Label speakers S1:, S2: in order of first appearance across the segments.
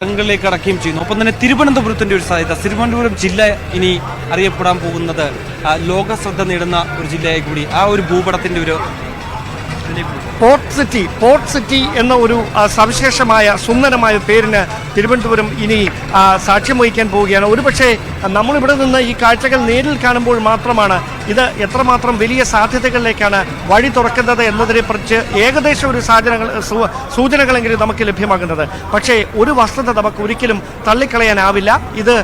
S1: ിലേക്ക് അടക്കുകയും ചെയ്യുന്നു. ഒപ്പം തന്നെ തിരുവനന്തപുരത്തിന്റെ ഒരു സാധ്യത, തിരുവനന്തപുരം ജില്ല ഇനി അറിയപ്പെടാൻ പോകുന്നത് ലോക ശ്രദ്ധ നേടുന്ന ഒരു ജില്ലയായി കൂടി ആ ഒരു ഭൂപടത്തിന്റെ ഒരു
S2: പോർട്ട് സിറ്റി എന്ന ഒരു സവിശേഷമായ സുന്ദരമായ പേരിന് തിരുവനന്തപുരം ഇനി സാക്ഷ്യം വഹിക്കാൻ പോവുകയാണ്. ഒരുപക്ഷെ നമ്മളിവിടെ നിന്ന് ഈ കാഴ്ചകൾ നേരിൽ കാണുമ്പോൾ മാത്രമാണ് ഇത് എത്രമാത്രം വലിയ സാധ്യതകളിലേക്കാണ് വഴി തുറക്കുന്നത് എന്നതിനെക്കുറിച്ച് ഏകദേശം ഒരു സൂചനകളെങ്കിലും നമുക്ക് ലഭ്യമാകുന്നത്. പക്ഷേ ഒരു വസ്തുത നമുക്ക് ഒരിക്കലും തള്ളിക്കളയാനാവില്ല. ഇത്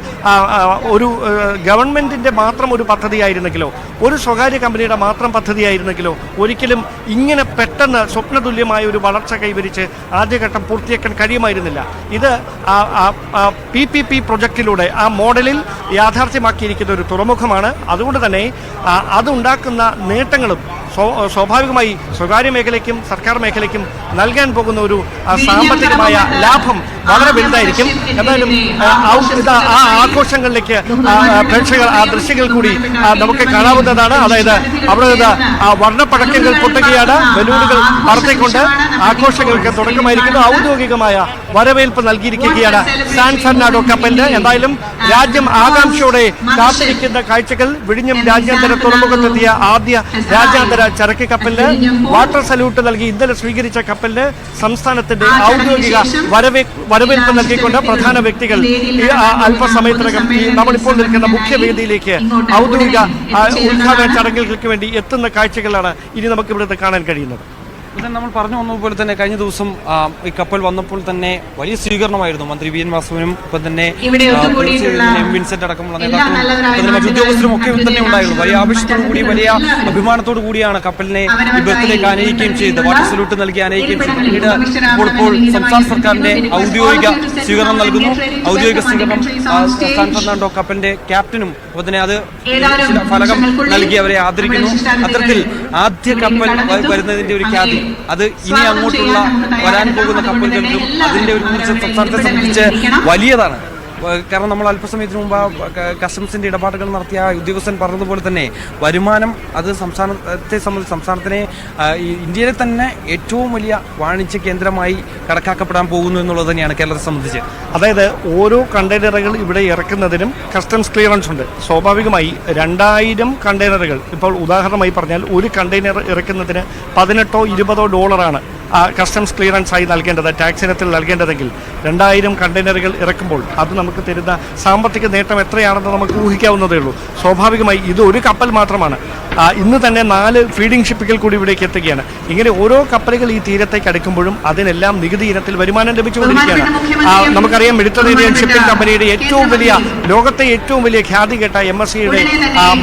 S2: ഒരു ഗവൺമെൻറ്റിൻ്റെ മാത്രം ഒരു പദ്ധതിയായിരുന്നെങ്കിലോ ഒരു സ്വകാര്യ കമ്പനിയുടെ മാത്രം പദ്ധതിയായിരുന്നെങ്കിലോ ഒരിക്കലും ഇങ്ങനെ പെട്ടെന്ന് സ്വപ്നതുല്യമായ ഒരു വളർച്ച കൈവരിച്ച് ആദ്യഘട്ടം പൂർത്തിയാക്കാൻ കഴിയുമായിരുന്നില്ല. ഇത് PPP പ്രൊജക്റ്റിലൂടെ ആ മോഡലിൽ യാഥാർത്ഥ്യമാക്കിയിരിക്കുന്ന ഒരു തുറമുഖമാണ്. അതുകൊണ്ട് തന്നെ അതുണ്ടാക്കുന്ന നേട്ടങ്ങളും സ്വാഭാവികമായി സ്വകാര്യ മേഖലയ്ക്കും സർക്കാർ മേഖലയ്ക്കും നൽകാൻ പോകുന്ന ഒരു സാമ്പത്തികമായ ലാഭം വളരെ വലുതായിരിക്കും. എന്തായാലും ആ ആഘോഷങ്ങളിലേക്ക് പ്രേക്ഷകർ ആ ദൃശ്യങ്ങൾ കൂടി നമുക്ക് കാണാവുന്നതാണ്. അതായത് അവിടെ നിന്ന് വർണ്ണപ്പടക്കങ്ങൾ പൊട്ടുകയാണ്, ബലൂണുകൾ പറത്തിക്കൊണ്ട് ആഘോഷങ്ങൾക്ക് തുടക്കമായിരിക്കുന്നു. ഔദ്യോഗികമായ വരവേൽപ്പ് നൽകിയിരിക്കുകയാണ് സാൻ ഫെർണാണ്ടോ കപ്പലിന്. എന്തായാലും രാജ്യം ആകാംക്ഷയോടെ കാത്തിരിക്കുന്ന കാഴ്ചകൾ. വിഴിഞ്ഞം രാജ്യാന്തര തുറമുഖത്തെത്തിയ ആദ്യ രാജ്യാന്തര ചരക്ക് കപ്പലിന് വാട്ടർ സല്യൂട്ട് നൽകി ഇന്നലെ സ്വീകരിച്ച കപ്പലിന് സംസ്ഥാനത്തിന്റെ ഔദ്യോഗിക വരവേൽപ്പ് നൽകിക്കൊണ്ട് പ്രധാന വ്യക്തികൾ അല്പസമയത്തിനകം നമ്മളിപ്പോൾ നിൽക്കുന്ന മുഖ്യവേദിയിലേക്ക് ഔദ്യോഗിക ഉദ്ഘാടന ചടങ്ങുകൾക്ക് വേണ്ടി എത്തുന്ന കാഴ്ചകളാണ് ഇനി നമുക്ക് ഇവിടുത്തെ കാണാൻ കഴിയുന്നത്.
S1: നമ്മൾ പറഞ്ഞു വന്നതുപോലെ തന്നെ കഴിഞ്ഞ ദിവസം ഈ കപ്പൽ വന്നപ്പോൾ തന്നെ വലിയ സ്വീകരണമായിരുന്നു. മന്ത്രി വി എൻ വാസവനും ഇപ്പം തന്നെ വിൻസെന്റ് അടക്കമുള്ള നേതാക്കളും മറ്റു ഉദ്യോഗസ്ഥരും ഒക്കെ തന്നെ ഉണ്ടായിരുന്നു. വലിയ ആവശ്യത്തോടു കൂടി വലിയ അഭിമാനത്തോടു കൂടിയാണ് കപ്പലിനെ ഈ ബർത്തിലേക്ക് ആനയിക്കുകയും ചെയ്തത്. വാട്ടർ സല്യൂട്ട് നൽകി ആനയിക്കുകയും ചെയ്തു. പിന്നീട് ഇപ്പോൾ സംസ്ഥാന സർക്കാരിന്റെ ഔദ്യോഗിക സ്വീകരണം നൽകുന്നു. ഔദ്യോഗിക സ്വീകരണം സാൻ ഫെർണാണ്ടോ കപ്പലിന്റെ ക്യാപ്റ്റനും അപ്പോൾ തന്നെ അത് ഫലകം നൽകി അവരെ ആദരിക്കുന്നു. അത്തരത്തിൽ ആദ്യ കപ്പൽ വരുന്നതിന്റെ ഒരു ഖ്യാതി അത് ഇനി അങ്ങോട്ടുള്ള വരാൻ പോകുന്ന കപ്പലുകൾക്കും അതിന്റെ ഒരു ഊർജ്ജം സംസ്ഥാനത്തെ സംബന്ധിച്ച് വലിയതാണ്. കാരണം നമ്മൾ അല്പസമയത്തിന് മുമ്പ് കസ്റ്റംസിന്റെ ഇടപാടുകൾ നടത്തിയ ഉദ്യോഗസ്ഥൻ പറഞ്ഞതുപോലെ തന്നെ വരുമാനം അത് സംസ്ഥാനത്തെ സംബന്ധിച്ച് സംസ്ഥാനത്തിനെ ഇന്ത്യയിലെ തന്നെ ഏറ്റവും വലിയ വാണിജ്യ കേന്ദ്രമായി കണക്കാക്കപ്പെടാൻ പോകുന്നു എന്നുള്ളത് തന്നെയാണ് കേരളത്തെ സംബന്ധിച്ച്.
S2: അതായത് ഓരോ കണ്ടെയ്നറുകൾ ഇവിടെ ഇറക്കുന്നതിനും കസ്റ്റംസ് ക്ലിയറൻസ് ഉണ്ട്. സ്വാഭാവികമായി 2000 കണ്ടെയ്നറുകൾ ഇപ്പോൾ ഉദാഹരണമായി പറഞ്ഞാൽ ഒരു കണ്ടെയ്നർ ഇറക്കുന്നതിന് $18-20 കസ്റ്റംസ് ക്ലിയറൻസ് ആയി നൽകേണ്ടത്, ടാക്സ് ഇനത്തിൽ നൽകേണ്ടതെങ്കിൽ 2000 കണ്ടെയ്നറുകൾ ഇറക്കുമ്പോൾ അത് നമുക്ക് തരുന്ന സാമ്പത്തിക നേട്ടം എത്രയാണെന്ന് നമുക്ക് ഊഹിക്കാവുന്നതേ ഉള്ളൂ. സ്വാഭാവികമായി ഇത് ഒരു കപ്പൽ മാത്രമാണ്. ഇന്ന് തന്നെ 4 ഫീഡിംഗ് ഷിപ്പുകൾ കൂടി ഇവിടേക്ക് എത്തുകയാണ്. ഇങ്ങനെ ഓരോ കപ്പലുകൾ ഈ തീരത്തേക്ക് അടുക്കുമ്പോഴും അതിനെല്ലാം നികുതി ഇനത്തിൽ വരുമാനം ലഭിച്ചുകൊണ്ടിരിക്കുകയാണ്. നമുക്കറിയാം മെഡിറ്ററേനിയൻ ഷിപ്പിംഗ് കമ്പനിയുടെ ലോകത്തെ ഏറ്റവും വലിയ ഖ്യാതി കേട്ട MSCയുടെ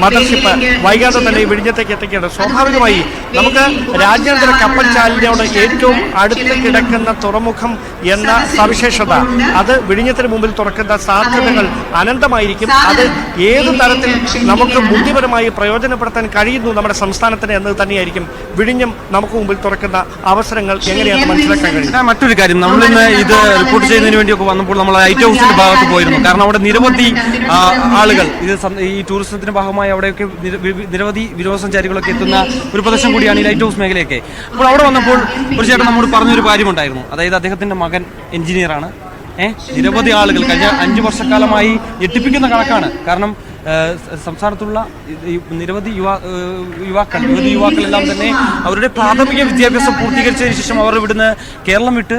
S2: മദർഷിപ്പ് വൈകാതെ തന്നെ വിഴിഞ്ഞത്തേക്ക് എത്തിക്കുകയാണ്. സ്വാഭാവികമായി നമുക്ക് രാജ്യാന്തര കപ്പൽ ചാലിനോട് ഏറ്റവും അടുത്ത് കിടക്കുന്ന തുറമുഖം എന്ന സവിശേഷത അത് വിഴിഞ്ഞത്തിന് മുമ്പിൽ തുറക്കുന്ന സാധ്യതകൾ അനന്തമായിരിക്കും. അത് ഏത് തരത്തിൽ നമുക്ക് ബുദ്ധിപരമായി പ്രയോജനപ്പെടുത്താൻ കഴിയുന്നു നമ്മുടെ സംസ്ഥാനത്തിന് എന്നത് തന്നെയായിരിക്കും വിഴിഞ്ഞം നമുക്ക് മുമ്പിൽ തുറക്കുന്ന അവസരങ്ങൾ എങ്ങനെയാണെന്ന് മനസ്സിലാക്കാൻ കഴിയും.
S1: മറ്റൊരു കാര്യം, നമ്മളിന്ന് ഇത് റിപ്പോർട്ട് ചെയ്യുന്നതിന് വേണ്ടിയൊക്കെ വന്നപ്പോൾ നമ്മൾ ലൈറ്റ് ഹൗസിന്റെ ഭാഗത്ത് പോയിരുന്നു. കാരണം അവിടെ നിരവധി ആളുകൾ ഇത് ഈ ടൂറിസത്തിന്റെ ഭാഗമായി അവിടെയൊക്കെ നിരവധി വിനോദസഞ്ചാരികളൊക്കെ എത്തുന്ന ഒരു പ്രദേശം കൂടിയാണ് ഈ ലൈറ്റ് ഹൗസ് മേഖലയൊക്കെ. അപ്പോൾ അവിടെ വന്നപ്പോൾ ഒരു ചേട്ടൻ നമ്മോട് പറഞ്ഞൊരു കാര്യമുണ്ടായിരുന്നു. അതായത് അദ്ദേഹത്തിന്റെ മകൻ എഞ്ചിനീയറാണ്. നിരവധി ആളുകൾ കഴിഞ്ഞ 5 വർഷക്കാലമായി ഞെട്ടിപ്പിക്കുന്ന കണക്കാണ്. കാരണം സംസ്ഥാനത്തുള്ള നിരവധി യുവാക്കളെല്ലാം തന്നെ അവരുടെ പ്രാഥമിക വിദ്യാഭ്യാസം പൂർത്തീകരിച്ചതിന് ശേഷം അവർ ഇവിടുന്ന് കേരളം വിട്ട്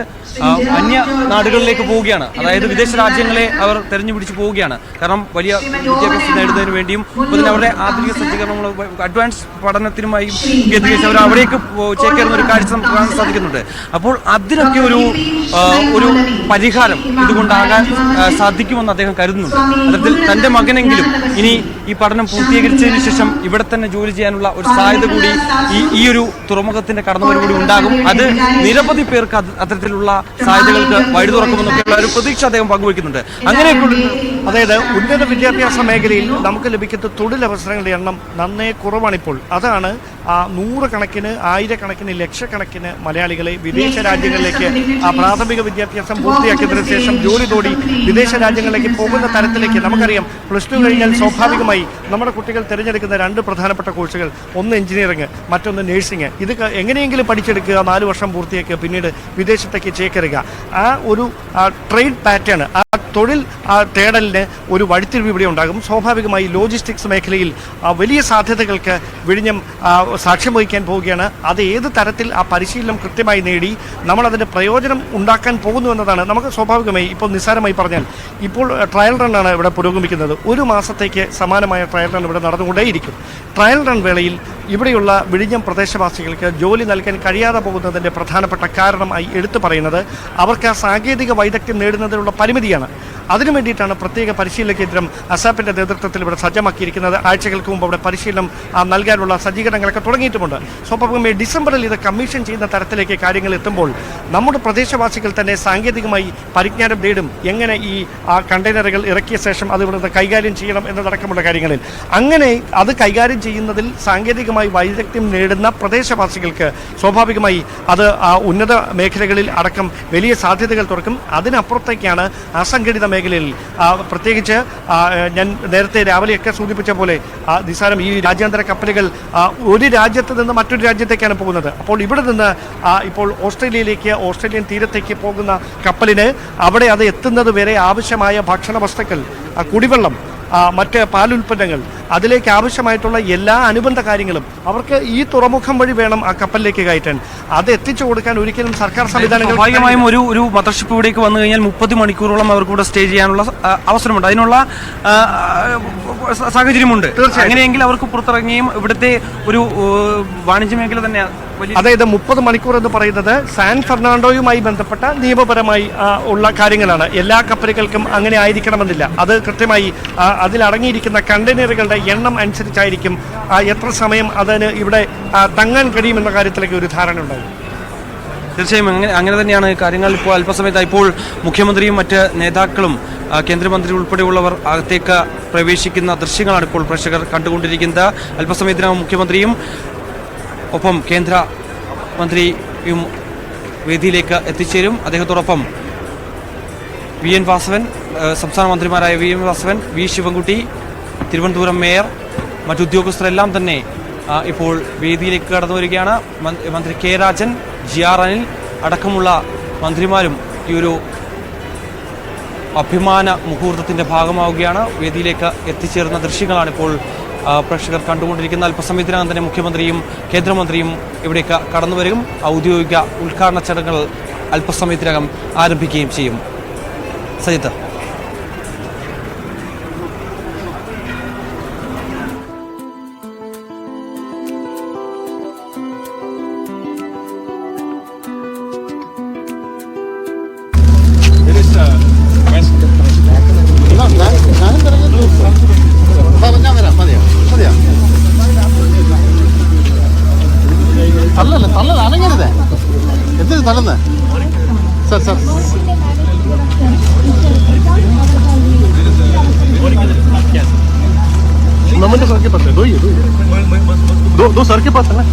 S1: അന്യ നാടുകളിലേക്ക് പോവുകയാണ്. അതായത് വിദേശ രാജ്യങ്ങളെ അവർ തെരഞ്ഞുപിടിച്ച് പോവുകയാണ്. കാരണം വലിയ വിദ്യാഭ്യാസം നേടുന്നതിന് വേണ്ടിയും അതിന് അവരുടെ ആധുനിക സജ്ജീകരണങ്ങൾ അഡ്വാൻസ് പഠനത്തിനുമായി കേന്ദ്രീകരിച്ച് അവർ അവിടേക്ക് ചേക്കേറുന്ന ഒരു കാഴ്ച നമുക്ക് കാണാൻ സാധിക്കുന്നുണ്ട്. അപ്പോൾ അതിനൊക്കെ ഒരു പരിഹാരം ഇതുകൊണ്ടാകാൻ സാധിക്കുമെന്ന് അദ്ദേഹം കരുതുന്നുണ്ട്. അത്തരത്തിൽ തൻ്റെ മകനെങ്കിലും ഇനി ഈ പഠനം പൂർത്തീകരിച്ചതിന് ശേഷം ഇവിടെ തന്നെ ജോലി ചെയ്യാനുള്ള ഒരു സാധ്യത കൂടി ഈ ഒരു തുറമുഖത്തിന്റെ കടന്നുവരവൂടി ഉണ്ടാകും. അത് നിരവധി പേർക്ക് അത്തരത്തിലുള്ള സാധ്യതകൾക്ക് വഴി തുറക്കുമെന്നൊക്കെയുള്ള ഒരു പ്രതീക്ഷ അദ്ദേഹം പങ്കുവയ്ക്കുന്നുണ്ട്. അങ്ങനെയൊക്കെ
S2: അതായത് ഉന്നത വിദ്യാഭ്യാസ മേഖലയിൽ നമുക്ക് ലഭിക്കുന്ന തൊഴിലവസരങ്ങളുടെ എണ്ണം നന്നേ കുറവാണിപ്പോൾ. അതാണ് 100 കണക്കിന് 1000 കണക്കിന് ലക്ഷക്കണക്കിന് മലയാളികളെ വിദേശ രാജ്യങ്ങളിലേക്ക് പ്രാഥമിക വിദ്യാഭ്യാസം പൂർത്തിയാക്കിയതിനു ശേഷം ജോലി തോടി വിദേശ രാജ്യങ്ങളിലേക്ക് പോകുന്ന തരത്തിലേക്ക് നമുക്കറിയാം. +2 കഴിഞ്ഞാൽ സ്വാഭാവികമായി നമ്മുടെ കുട്ടികൾ തിരഞ്ഞെടുക്കുന്ന 2 പ്രധാനപ്പെട്ട കോഴ്സുകൾ, ഒന്ന് എഞ്ചിനീയറിംഗ്, മറ്റൊന്ന് നേഴ്സിംഗ്. ഇത് എങ്ങനെയെങ്കിലും പഠിച്ചെടുക്കുക, 4 വർഷം പൂർത്തിയാക്കുക, പിന്നീട് വിദേശത്തേക്ക് ചേക്കേറുക. ആ ഒരു ട്രേഡ് പാറ്റേൺ, ആ തൊഴിൽ തേടലിന് ഒരു വഴിത്തിരിവ് ഇവിടെ ഉണ്ടാകും. സ്വാഭാവികമായി ലോജിസ്റ്റിക്സ് മേഖലയിൽ വലിയ സാധ്യതകൾക്ക് വിഴിഞ്ഞം സാക്ഷ്യം വഹിക്കാൻ പോവുകയാണ്. അത് ഏത് തരത്തിൽ ആ പരിശീലനം കൃത്യമായി നേടി നമ്മളതിൻ്റെ പ്രയോജനം ഉണ്ടാക്കാൻ പോകുന്നു എന്നതാണ് നമുക്ക് സ്വാഭാവികമായി ഇപ്പോൾ നിസ്സാരമായി പറഞ്ഞാൽ ഇപ്പോൾ ട്രയൽ റണ്ണാണ് ഇവിടെ പുരോഗമിക്കുന്നത്. 1 മാസത്തേക്ക് സമാനമായ ട്രയൽ റൺ ഇവിടെ നടന്നുകൊണ്ടേയിരിക്കും. ട്രയൽ റൺ വേളയിൽ ഇവിടെയുള്ള വിഴിഞ്ഞം പ്രദേശവാസികൾക്ക് ജോലി നൽകാൻ കഴിയാതെ പോകുന്നതിൻ്റെ പ്രധാനപ്പെട്ട കാരണമായി എടുത്തു പറയുന്നത് അവർക്ക് ആ സാങ്കേതിക വൈദഗ്ധ്യം നേടുന്നതിനുള്ള പരിമിതിയാണ്. അതിനു വേണ്ടിയിട്ടാണ് പ്രത്യേക പരിശീലന കേന്ദ്രം അസാപ്പിൻ്റെ നേതൃത്വത്തിൽ ഇവിടെ സജ്ജമാക്കിയിരിക്കുന്നത്. ആഴ്ചകൾക്ക് മുമ്പ് അവിടെ പരിശീലനം നൽകാനുള്ള സജ്ജീകരണങ്ങളൊക്കെ തുടങ്ങിയിട്ടുമുണ്ട്. സ്വാഭാവികമായി ഡിസംബറിൽ ഇത് കമ്മീഷൻ ചെയ്യുന്ന തരത്തിലേക്ക് കാര്യങ്ങൾ എത്തുമ്പോൾ നമ്മുടെ പ്രദേശവാസികൾ തന്നെ സാങ്കേതികമായി പരിജ്ഞാനം നേടും. എങ്ങനെ ഈ കണ്ടെയ്നറുകൾ ഇറക്കിയ ശേഷം അത് ഇവിടുന്ന് കൈകാര്യം ചെയ്യണം എന്നതടക്കമുള്ള കാര്യങ്ങളിൽ അങ്ങനെ അത് കൈകാര്യം ചെയ്യുന്നതിൽ സാങ്കേതികമായി വൈദഗ്ധ്യം നേടുന്ന പ്രദേശവാസികൾക്ക് സ്വാഭാവികമായി അത് ഉന്നത മേഖലകളിൽ അടക്കം വലിയ സാധ്യതകൾ തുറക്കും. അതിനപ്പുറത്തേക്കാണ് അസംഘടിത മേഖലയിൽ പ്രത്യേകിച്ച് ഞാൻ നേരത്തെ രാവിലെയൊക്കെ സൂചിപ്പിച്ച പോലെ നിസ്സാരം ഈ രാജ്യാന്തര കപ്പലുകൾ ഒരു രാജ്യത്ത് നിന്ന് മറ്റൊരു രാജ്യത്തേക്കാണ് പോകുന്നത്. അപ്പോൾ ഇവിടെ നിന്ന് ഇപ്പോൾ ഓസ്ട്രേലിയൻ തീരത്തേക്ക് പോകുന്ന കപ്പലിന് അവിടെ അത് എത്തുന്നത് വരെ ആവശ്യമായ ഭക്ഷണ വസ്തുക്കൾ, കുടിവെള്ളം, മറ്റ് പാലുൽപ്പന്നങ്ങൾ, അതിലേക്ക് ആവശ്യമായിട്ടുള്ള എല്ലാ അനുബന്ധ കാര്യങ്ങളും അവർക്ക് ഈ തുറമുഖം വഴി വേണം ആ കപ്പലിലേക്ക് കയറ്റാൻ. അത് എത്തിച്ചു കൊടുക്കാൻ ഒരിക്കലും സർക്കാർ സംവിധാനങ്ങൾ
S1: സ്വാഭാവികമായും ഒരു മദർഷിപ്പ് ഇവിടേക്ക് വന്നു കഴിഞ്ഞാൽ 30 മണിക്കൂറോളം അവർക്ക് ഇവിടെ സ്റ്റേ ചെയ്യാനുള്ള അവസരമുണ്ട്, അതിനുള്ള സാഹചര്യമുണ്ട്. അങ്ങനെയെങ്കിൽ അവർക്ക് പുറത്തിറങ്ങിയും ഇവിടുത്തെ ഒരു വാണിജ്യ മേഖല തന്നെ
S2: അതായത് 30 മണിക്കൂർ എന്ന് പറയുന്നത് സാൻ ഫെർണാണ്ടോയുമായി ബന്ധപ്പെട്ട നിയമപരമായി ഉള്ള കാര്യങ്ങളാണ്. എല്ലാ കപ്പലുകൾക്കും അങ്ങനെ ആയിരിക്കണമെന്നില്ല. അത് കൃത്യമായി അതിലടങ്ങിയിരിക്കുന്ന കണ്ടെയ്നറുകളുടെ എണ്ണം അനുസരിച്ചായിരിക്കും എത്ര സമയം അതിന് ഇവിടെ തങ്ങാൻ കഴിയുമെന്ന കാര്യത്തിലേക്ക് ഒരു ധാരണ ഉണ്ടാകും.
S1: തീർച്ചയായും അങ്ങനെ തന്നെയാണ് കാര്യങ്ങൾ. ഇപ്പോൾ അല്പസമയത്ത് ഇപ്പോൾ മുഖ്യമന്ത്രിയും മറ്റ് നേതാക്കളും കേന്ദ്രമന്ത്രി ഉൾപ്പെടെയുള്ളവർ അകത്തേക്ക് പ്രവേശിക്കുന്ന ദൃശ്യങ്ങളാണ് ഇപ്പോൾ പ്രേക്ഷകർ കണ്ടുകൊണ്ടിരിക്കുന്നത്. അല്പസമയത്തിനകം മുഖ്യമന്ത്രിയും ഒപ്പം കേന്ദ്ര മന്ത്രിയും വേദിയിലേക്ക് എത്തിച്ചേരും. അദ്ദേഹത്തോടൊപ്പം വി എൻ വാസവൻ, സംസ്ഥാന മന്ത്രിമാരായ V N Vasavan, V Sivankutty, Thiruvananthapuram mayor, മറ്റുദ്യോഗസ്ഥരെല്ലാം തന്നെ ഇപ്പോൾ വേദിയിലേക്ക് കടന്നു വരികയാണ്. മന്ത്രി K Rajan, G R Anil അടക്കമുള്ള മന്ത്രിമാരും ഈ ഒരു അഭിമാന മുഹൂർത്തത്തിൻ്റെ ഭാഗമാവുകയാണ്. വേദിയിലേക്ക് എത്തിച്ചേർന്ന ദൃശ്യങ്ങളാണ് ഇപ്പോൾ പ്രേക്ഷകർ കണ്ടുകൊണ്ടിരിക്കുന്ന. അല്പസമയത്തിനകം തന്നെ മുഖ്യമന്ത്രിയും കേന്ദ്രമന്ത്രിയും ഇവിടേക്ക് കടന്നു വരും. ഔദ്യോഗിക ഉദ്ഘാടന ചടങ്ങുകൾ അല്പസമയത്തിനകം ആരംഭിക്കുകയും ചെയ്യും. സജിത്ത്.
S3: തള്ളല്ല അനങ്ങരുതേ, എന്തിനു തള്ളുന്നേ? സർ സർ नमन सर के पास है, दो सर के पास है ना.